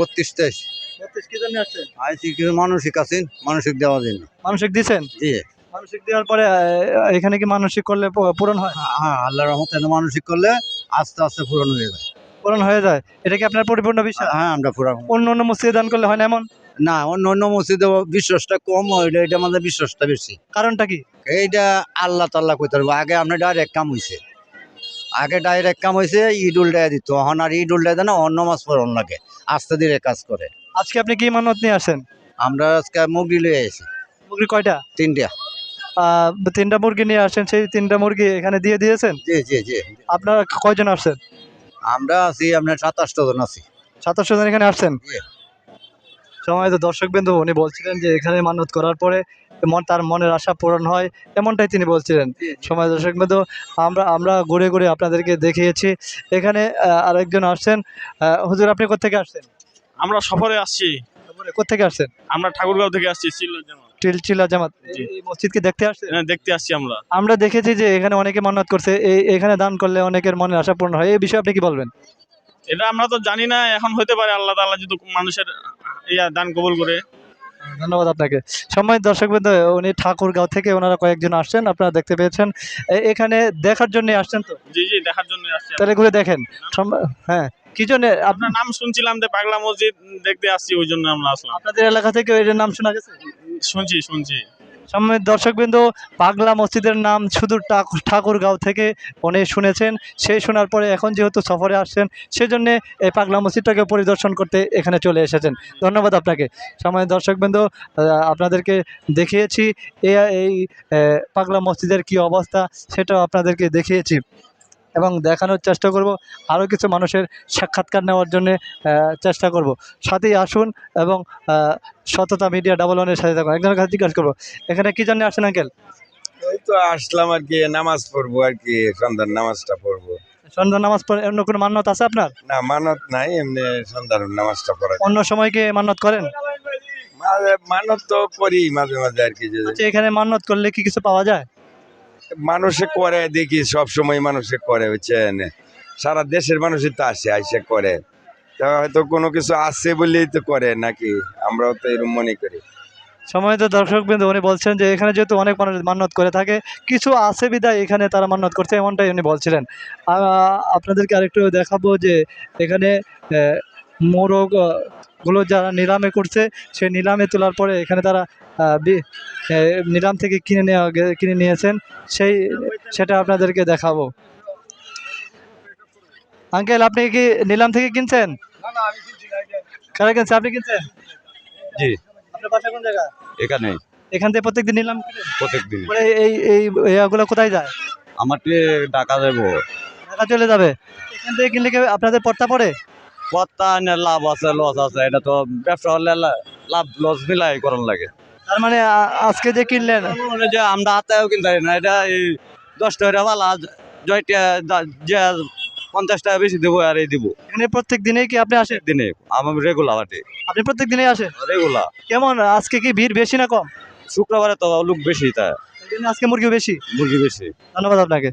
32 কি জন্য আসছেন? আইসি কিছু মানসিক আছেন, মানসিক দেওয়ার জন্য। মানসিক দিছেন? জি। মানসিক দেওয়ার পরে এখানে কি মানসিক করলে পূরণ হয়? হ্যাঁ, আল্লাহর রহমতে মানসিক করলে আস্তে আস্তে পূরণ হয়ে যায়। পূরণ হয়ে যায়। এটা কি আপনার পরিপূর্ণ বিশ্বাস? হ্যাঁ, আমরা পুরা অন্য মসজিদে দান করলে হয় না এমন? না, অন্য মসজিদে বিশ্বাসটা কম হয়, এটা আমাদের বিশ্বাসটা বেশি। কারণটা কি? এইটা আল্লাহ তাল্লাহ কইতে পারবো। আগে আমরা ডাইরেক্ট কাম হয়েছে, ঈদ উল্টায় দিত। এখন আর ঈদ উল্টায় দেয় না, অন্য মাস পড়ন লাগে, আস্তে ধীরে কাজ করে। আজকে আপনি কি মানত নিয়ে আসেন? আমরা আজকে মুরগি লিয়ে আইছি মুরগি কয়টা? 3টা। 3টা মুরগি নিয়ে আসছেন, সেই 3টা মুরগি এখানে দিয়ে দিয়েছেন? জি জি জি। আপনারা কয়জন আসছেন? আমরা আছি আপনার 27 জন আছি। 27 জন এখানে আসছেন। জি। সম্মানিত দর্শকবৃন্দ, উনি বলছিলেন যে এখানে মানত করার পরে তার মনের আশা পূরণ হয়, এমনটাই তিনি বলছিলেন। সম্মানিত দর্শকবৃন্দ, আমরা ঘুরে ঘুরে আপনাদেরকে দেখিয়েছি। এখানে আরেকজন আসছেন। হুজুর, আপনি কোত্থেকে আসছেন? আমরা সফরে আসছি। কোত্থেকে আসছেন? আমরা ঠাকুরগাঁও থেকে আসছি। চিল্লা জামাত। এই মসজিদকে দেখতে আসছেন? হ্যাঁ, দেখতে আসছি আমরা। আমরা দেখেছি যে এখানে অনেকে মান্নাত করছে, এখানে দান করলে অনেকের মনের আশা পূর্ণ হয়। এই বিষয়ে আপনি কি বলবেন? এটা আমরা তো জানি না, এখন হতে পারে আল্লাহ তাআলা যদি মানুষের দান কবুল করে। ধন্যবাদ আপনাকে। সম্মানিত দর্শকবৃন্দ, উনি ঠাকুরগাঁও থেকে ওনারা কয়েকজন আসছেন, আপনারা দেখতে পেয়েছেন। এখানে দেখার জন্য আসছেন তো? জি জি, দেখার জন্য আসছি। তাহলে ঘুরে দেখেন। হ্যাঁ, কি জন্য? আপনার নাম শুনছিলাম যে পাগলা মসজিদ দেখতে আসছি, ওই জন্য আমরা আসলাম। আপনাদের এলাকা থেকে এর নাম শোনা গেছে? শুনছি। সম্মানিত দর্শকবৃন্দ, পাগলা মসজিদের নাম শুধু ঠাকুরগাঁও থেকে উনি শুনেছেন। সেই শোনার পরে এখন যেহেতু সফরে আসছেন, সেজন্য এই পাগলা মসজিদটাকে পরিদর্শন করতে এখানে চলে এসেছেন। ধন্যবাদ আপনাকে। সম্মানিত দর্শকবৃন্দ, আপনাদেরকে দেখিয়েছি এই পাগলা মসজিদের কি অবস্থা, সেটাও আপনাদেরকে দেখিয়েছি এবং দেখানোর চেষ্টা করব। আরও কিছু মানুষের সাক্ষাৎকার নেওয়ার জন্যে চেষ্টা করব। সাথেই আসুন এবং সততা মিডিয়া 11-এর সাথে থাকুন। একজনের কাছে জিজ্ঞাসা করবো, এখানে কি জন্য আসেন আঙ্কেল? ওই তো আসলাম আর কি, নামাজ পড়বো আর কি, সন্ধ্যার নামাজটা পড়বো। সন্ধ্যা নামাজ পড়ে অন্য কোনো মান্যত আছে আপনার? না, মানত নাই, এমনি সন্ধ্যার নামাজটা পড়া। অন্য সময় কি মান্যত করেন? মানত তো করি মাঝে মাঝে আর কি। যে আচ্ছা, এখানে মান্যত করলে কি কিছু পাওয়া যায়? মানুষে করে দেখি, সব সময় মানুষে করে, বুঝছেন, সারা দেশের মানুষই তো আসে, আইসে করে। তা হয়তো কোনো কিছু আছে বলেই তো করে নাকি, আমরাও তো এরকম মনে করি। সম্মানিত দর্শকবৃন্দ, উনি বলছেন যে এখানে যেহেতু অনেক মানুষ মান্যত করে থাকে, কিছু আছে বিধায় এখানে তারা মান্যত করছে, এমনটাই উনি বলছিলেন। আপনাদেরকে আরেকটু দেখাবো যে এখানে মোরগ গুলো যারা নিলামে করছে, সে নিলামে তোলার পরে এখানে তারা নিলাম থেকে কিনে নিয়েছেন, সেটা আপনাদেরকে দেখাবো। আঙ্কেল, আপনি কি নিলাম থেকে কিনছেন? কারা কিনছে? আপনি কিনছেন? জি। আপনার বাসা কোন জায়গা? এখানে এখান থেকে প্রত্যেকদিন নিলাম প্রত্যেকদিন এই এগুলো কোথায় যায়? আমার টাকা দেবো, ঢাকা চলে যাবে। এখান থেকে কিনলে কি আপনাদের পড়তা পড়ে? কত লাভ আছে লস আছে, এটা তো ব্যবসা হলে লাভ লস মিলাই করার লাগে। তার মানে আজকে যে কিনলেন, যে আমরা হাতেও কিনতে পারি না, এটা এই 10 টাকা পালা, জয়টা যে 50 টাকা বেশি দেবো আর এই দিব। এখানে প্রত্যেক দিনেই কি আপনি আসেন? দিনে আমার রেগুলার হাটে, আপনি প্রত্যেক দিনেই আসেন? রেগুলার। কেমন আজকে কি ভিড় বেশি না কম? শুক্রবারে তো লোক বেশি, তাই এই জন্য আজকে মুরগি বেশি। মুরগি বেশি। ধন্যবাদ আপনাকে।